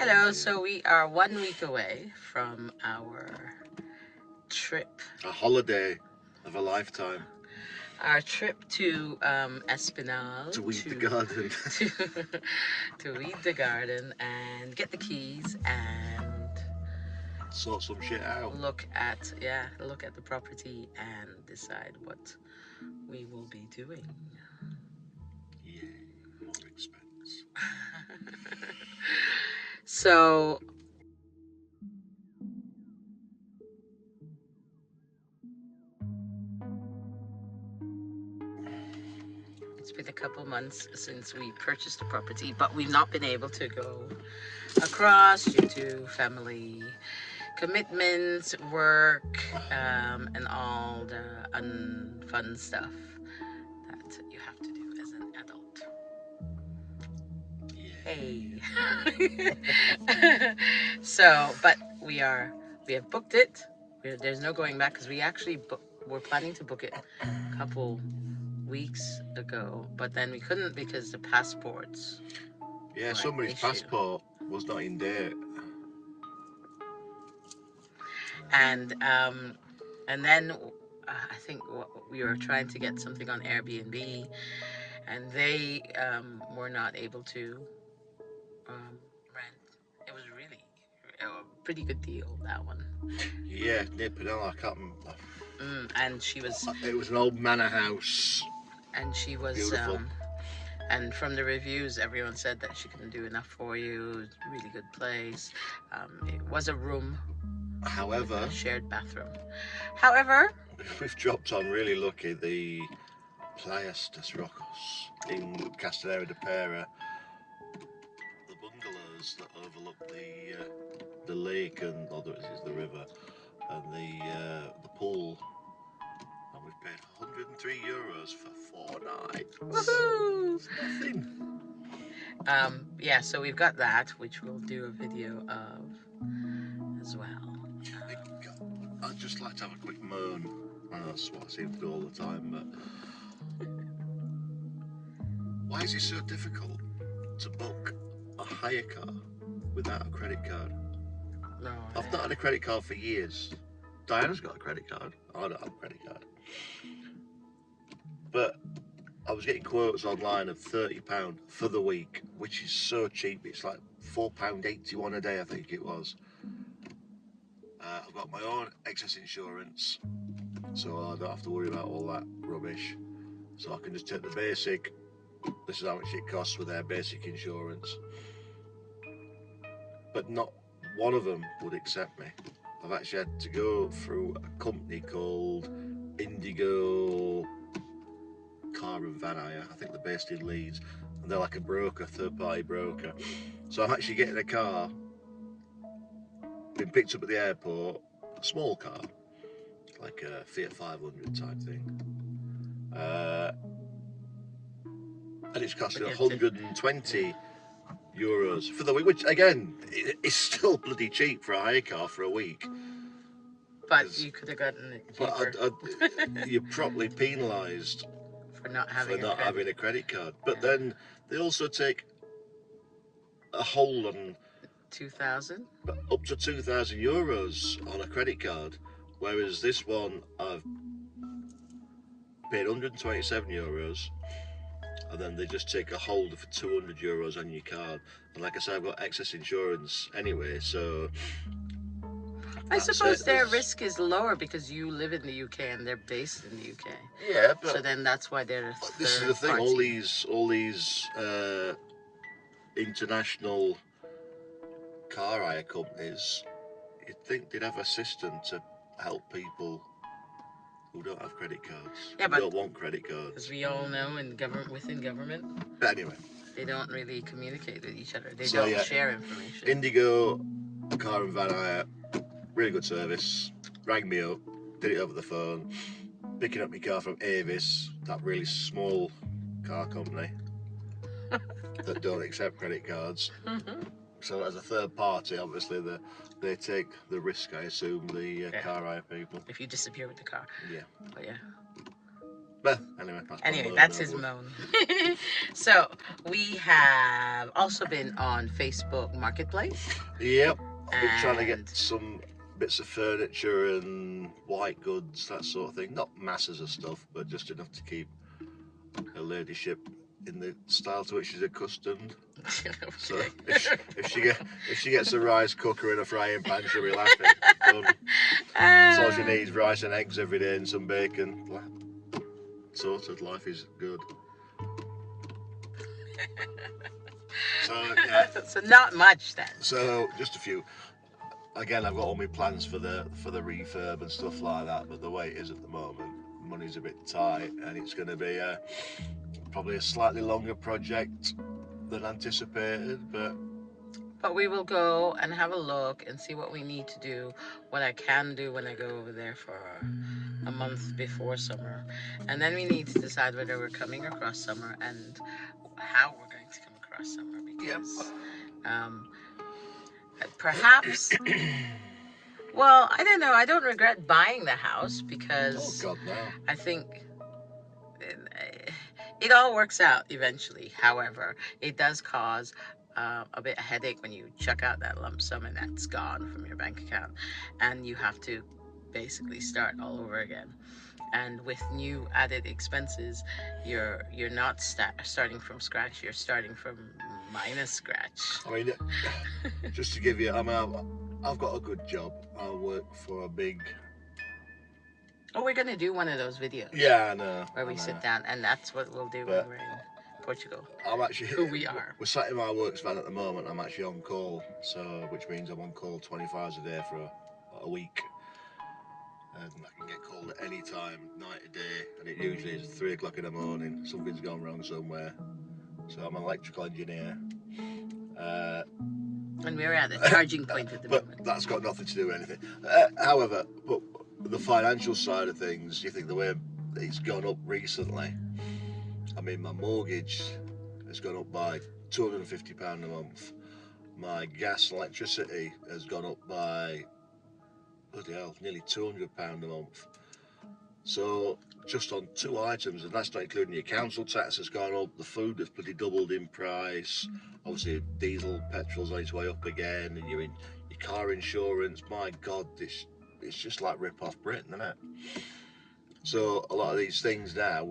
Hello, so we are 1 week away from our trip. A holiday of a lifetime. Our trip to Espinal To weed the garden. to, to weed the garden and get the keys and Sort some shit out. look at the property and decide what we will be doing. Yay, more expense. So it's been a couple months since we purchased the property, but we've not been able to go across due to family commitments, work, and all the unfun stuff that you have to do as an adult. Hey. So, but we have booked it. There's no going back because we're planning to book it a couple weeks ago, but then we couldn't because the passports. Yeah, Right, somebody's issue. passport was not in date. And then I think we were trying to get something on Airbnb, and they were not able to rent. It was really a pretty good deal, that one. Yeah, near Penella, I can't remember. And she was It was an old manor house. Beautiful. And from the reviews, everyone said that she couldn't do enough for you. It's a really good place. It was a room. However, a shared bathroom. However, we've dropped on really lucky the Playas dos Rocos in Castellera de Pera. The bungalows that overlook the lake and the river and the pool. And we've paid €103 for 4 nights. woohoo! It's nothing. Yeah, so we've got that, which we'll do a video of as well. I'd just like to have a quick moan. I know that's what I seem to do all the time, but why is it so difficult to book a hire car without a credit card? No, I've not had a credit card for years. Diana's got a credit card. I don't have a credit card. But I was getting quotes online of £30 for the week, which is so cheap. It's like £4.81 a day, I think it was. I've got my own excess insurance, so I don't have to worry about all that rubbish. So I can just take the basic. This is how much it costs with their basic insurance. But not one of them would accept me. I've actually had to go through a company called Indigo Car and Van Hire. I think they're based in Leeds, and they're like a broker, third-party broker. So I'm actually getting a car, been picked up at the airport, a small car, like a Fiat 500 type thing, and it's costing €120 for the week, which again is still bloody cheap for a hire car for a week. But you could have gotten it cheaper. But you're properly penalised for not having a credit card. But then they also take a hold on 2,000, up to €2,000 on a credit card, whereas this one I've paid €127, and then they just take a hold for €200 on your card. And like I said, I've got excess insurance anyway, so I suppose their risk is lower because you live in the UK and they're based in the UK. Yeah, but so then that's why they're. This is the thing. All these international car hire companies, you'd think they'd have a system to help people who don't have credit cards. Yeah, but don't want credit cards. Because we all know within government. But anyway, they don't really communicate with each other. They don't share information. Indigo Car and Van Hire, really good service. Rang me up, did it over the phone. Picking up my car from Avis, that really small car company that don't accept credit cards. So as a third party, obviously they take the risk, I assume, the car hire people. If you disappear with the car. Yeah. But yeah. But anyway, that's my Anyway, moan that's his over. moan. So we have also been on Facebook Marketplace, Yep, I've been trying to get and some bits of furniture and white goods, that sort of thing. Not masses of stuff, but just enough to keep her ladyship in the style to which she's accustomed. So okay. if she gets a rice cooker and a frying pan, she'll be laughing. Done. That's all she needs: rice and eggs every day and some bacon. Sorted. Life is good. So yeah. So not much then. So just a few. Again, I've got all my plans for the refurb and stuff like that. But the way it is at the moment, money's a bit tight, and it's going to be probably a slightly longer project than anticipated. But we will go and have a look and see what we need to do, what I can do when I go over there for a month before summer. And then we need to decide whether we're coming across summer and how we're going to come across summer, because perhaps, well, I don't know. I don't regret buying the house Oh because God, no. I think it all works out eventually. However, it does cause a bit of headache when you chuck out that lump sum and that's gone from your bank account, and you have to basically start all over again. And with new added expenses, you're not starting from scratch. You're starting from minus scratch. I mean, just to give you, I've got a good job. I work for a big. Oh, we're gonna do one of those videos. Yeah, I know. Where we sit down, and that's what we'll do when we're in Portugal. I'm actually who we are. We're sat in my works van at the moment. I'm actually on call, so which means I'm on call 24 hours a day for a week, and I can get called at any time, night or day, and it usually is 3 o'clock in the morning. Something's gone wrong somewhere. So I'm an electrical engineer. And we're at a charging point at the But moment. that's got nothing to do with anything. However, but the financial side of things, you think the way it's gone up recently. I mean, my mortgage has gone up by £250 a month. My gas and electricity has gone up by, bloody hell, nearly £200 a month. So just on 2 items, and that's not including your council tax has gone up, the food has bloody doubled in price. Obviously, diesel, petrol's on its way up again, and your car insurance. My God, it's just like rip off Britain, isn't it? So a lot of these things now,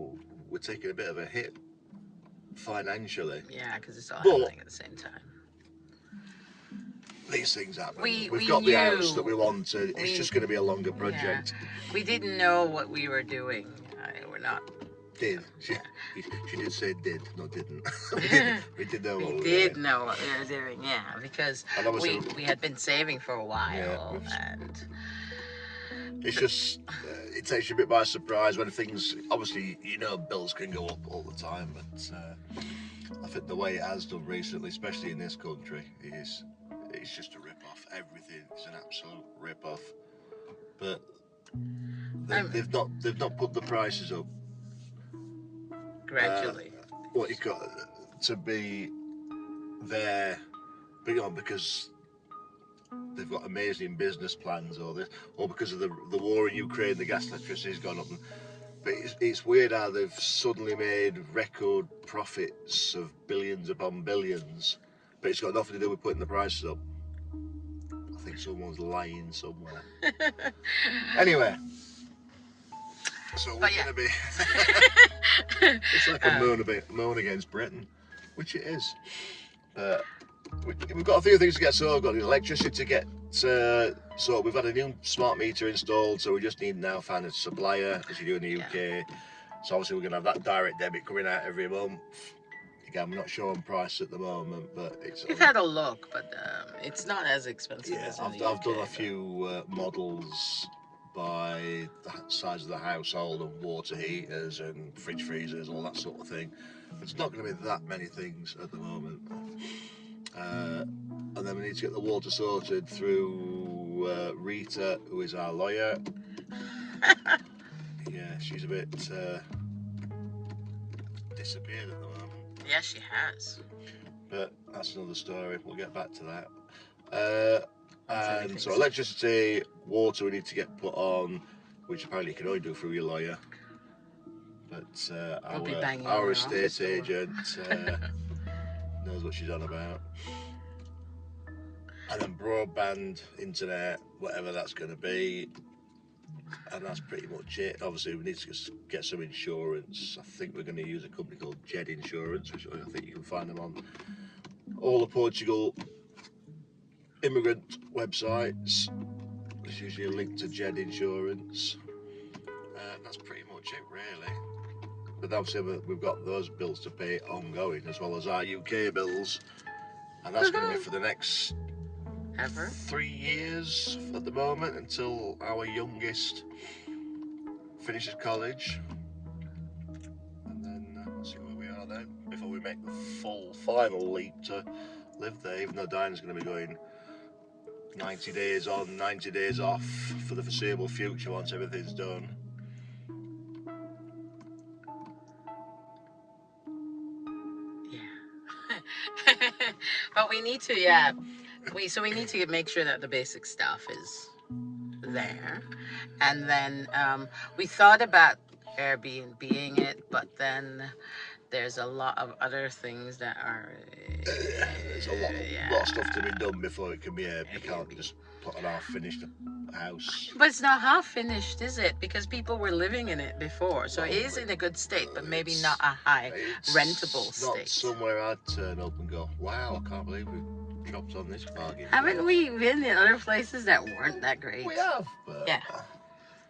we're taking a bit of a hit financially. Yeah, because it's all happening at the same time. These things happen. We got the knew, house that we wanted. It's just going to be a longer project. Yeah, we didn't know what we were doing. We're not. Did she did say did, not didn't. we did know what We we did were know what we were doing, yeah, because we had been saving for a while, and it's just it takes you a bit by surprise when things. Obviously, bills can go up all the time, but I think the way it has done recently, especially in this country, it's just a rip off. Everything is an absolute rip off. But they've not put the prices up gradually. What you got to be there beyond because they've got amazing business plans or because of the war in Ukraine, the gas electricity's gone up. But it's weird how they've suddenly made record profits of billions upon billions, but it's got nothing to do with putting the prices up. I think someone's lying somewhere. Anyway, so we're going to be. It's like a moan against Britain, which it is. But we've got a few things to get sorted. We've got the electricity to get so we've had a new smart meter installed, so we just need now find a supplier, as you do in the UK. So obviously we're going to have that direct debit coming out every month. Again, I'm not sure on price at the moment, but We've had a look, but it's not as expensive as in the UK. I've done a few models by the size of the household and water heaters and fridge freezers, all that sort of thing. It's not going to be that many things at the moment. And then we need to get the water sorted through Rita, who is our lawyer. Yeah, she's a bit disappeared at the moment. Yeah, she has. But that's another story. We'll get back to that. And so electricity, water we need to get put on, which apparently you can only do through your lawyer. But We'll be banging on our our estate office door. agent knows what she's on about. And then broadband, internet, whatever that's going to be. And that's pretty much it. Obviously, we need to get some insurance. I think we're going to use a company called Jed Insurance, which I think you can find them on all the Portugal immigrant websites. There's usually a link to Jed Insurance. That's pretty much it, really. But obviously, we've got those bills to pay ongoing, as well as our UK bills. And that's going to be for the next Ever? 3 years at the moment, until our youngest finishes college. And then we'll see where we are then, before we make the final leap to live there, even though Diana's going to be going 90 days on, 90 days off for the foreseeable future once everything's done. Yeah. But we need to, yeah. We need to make sure that the basic stuff is there. And then we thought about Airbnb-ing it, but then there's a lot of other things that are. There's a lot of stuff to be done before it can be Airbnb. You can't just put an half-finished house. But it's not half finished, is it? Because people were living in it before, so Well, it is in a good state, but maybe not a high rentable It's not state. somewhere I'd turn up and go, wow, I can't believe we dropped on this bargain. Haven't we been in other places that weren't that great? We have, but Yeah.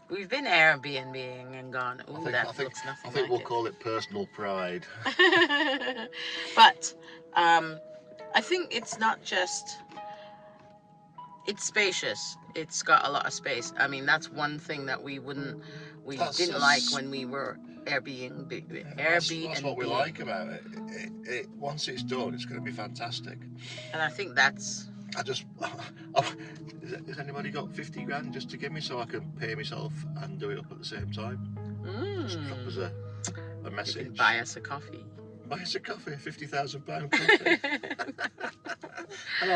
We've been Airbnb-ing and gone, ooh, I looks think nothing we'll like call it personal pride. it. But I think it's not just, it's spacious. It's got a lot of space. I mean, that's one thing that we didn't like when we were Airbnb. That's what we like about it. Once it's done, it's going to be fantastic. And I think that's... Has anybody got 50 grand just to give me so I can pay myself and do it up at the same time? Just drop us a message. You can buy us a coffee. Buy us a coffee, £50,000 coffee. And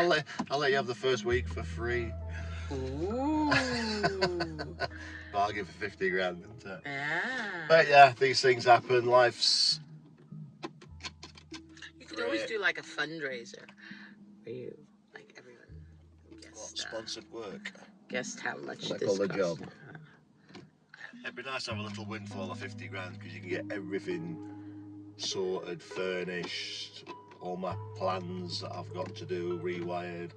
I'll let you have the first week for free. Ooh. Bargain for 50 grand, isn't it? Yeah. But yeah, these things happen. Life's... You could always do like a fundraiser where you, like, everyone guessed, sponsored work. Guessed how much Like this all the cost. job. It'd be nice to have a little windfall of 50 grand because you can get everything sorted, furnished, all my plans that I've got to do rewired,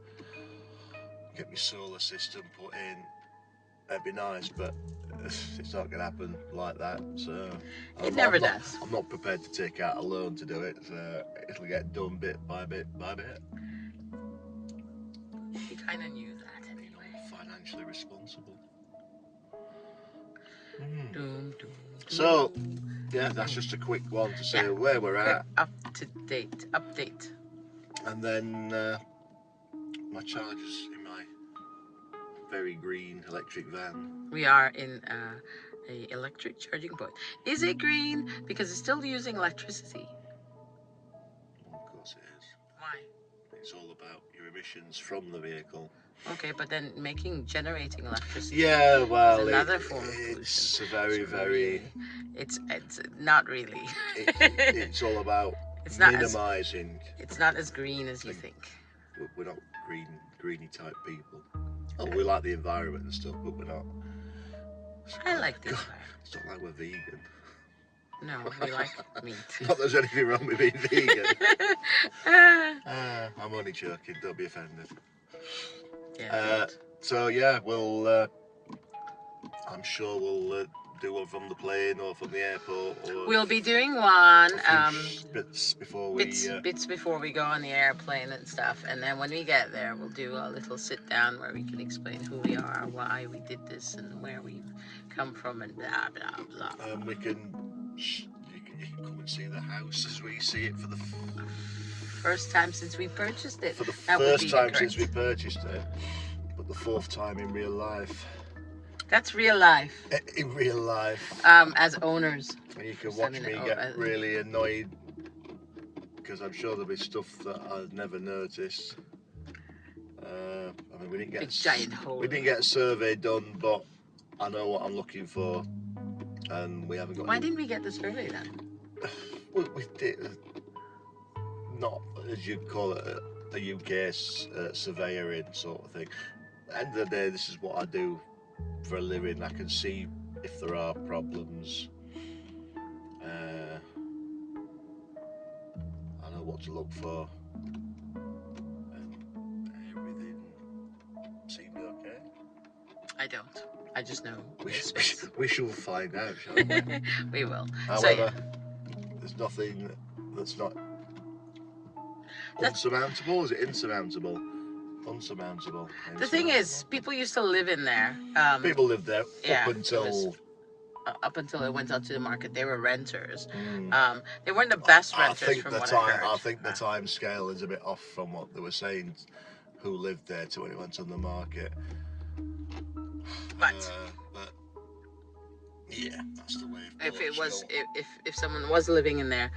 get my solar system put in. It'd be nice, but it's not going to happen like that. So It never does. I'm not prepared to take out a loan to do it. So it'll get done bit by bit by bit. You kind of knew that anyway. Financially responsible. Doom, doom. So, yeah, that's just a quick one to say where we're at. Up-to-date update. And then my charger's in my very green electric van. We are in a electric charging point. Is it green? Because it's still using electricity. Well, of course it is. Why? It's all about your emissions from the vehicle. Okay, but then generating electricity. Yeah, well, is another form of pollution. It's a very. It's not really. It's all about minimising. It's not as green as you think. We're not greeny type people. Oh, we like the environment and stuff, but we're not. I like the environment. It's not like we're vegan. No, we like meat. Not that there's anything wrong with being vegan. I'm only joking. Don't be offended. Yeah. So yeah, we'll. I'm sure we'll do one from the plane or from the airport. Or we'll be doing one. Bits before we. Bits before we go on the airplane and stuff, and then when we get there, we'll do a little sit down where we can explain who we are, why we did this, and where we've come from, and blah blah blah. We can. You can come and see the house as we see it for the first time since we purchased it. For the first time since we purchased it, but the fourth time in real life. That's real life. In real life. As owners. And you can watch me get really annoyed because I'm sure there'll be stuff that I've never noticed. I mean, we didn't get big giant hole. We didn't get a survey done, but I know what I'm looking for. and we haven't got. Why didn't we get the survey then? We did not, as you'd call it, a UK surveyoring sort of thing. End of the day, this is what I do for a living. I can see if there are problems. I know what to look for, and everything seemed okay. I don't. I just know. We shall find out, shall we? We will. However, there's nothing that's not unsurmountable. Is it insurmountable? Unsurmountable. The thing is, people used to live in there. People lived there yeah, up until it went out to the market. They were renters. They weren't the best renters from what I heard. I think the time scale is a bit off from what they were saying. Who lived there to when it went on the market? But yeah, that's the way. If someone was living in there,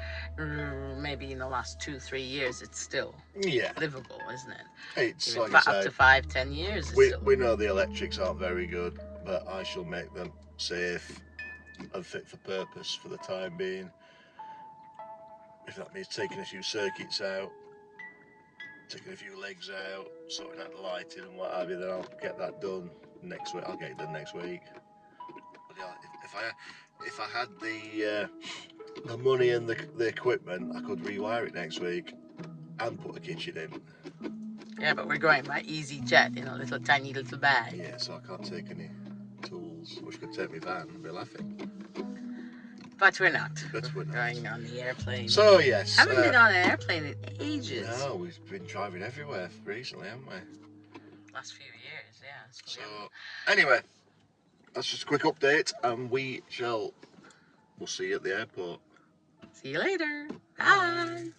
maybe in the last 2-3 years, it's still livable, isn't it? It's even like I up say, to 5-10 years. We know the electrics aren't very good, but I shall make them safe and fit for purpose for the time being. If that means taking a few circuits out, taking a few legs out, sorting out the lighting and what have you, then I'll get that done next week. I'll get it done next week. But yeah, if I had the money and the equipment, I could rewire it next week and put a kitchen in. Yeah, but we're going by EasyJet in a little tiny little bag. Yeah, so I can't take any tools, which could take me van and be laughing. But we're not. We're going on the airplane. So yes. Haven't been on an airplane in ages. No, we've been driving everywhere recently, haven't we? Last few years, yeah. So anyway, that's just a quick update, and we'll see you at the airport. See you later. Bye.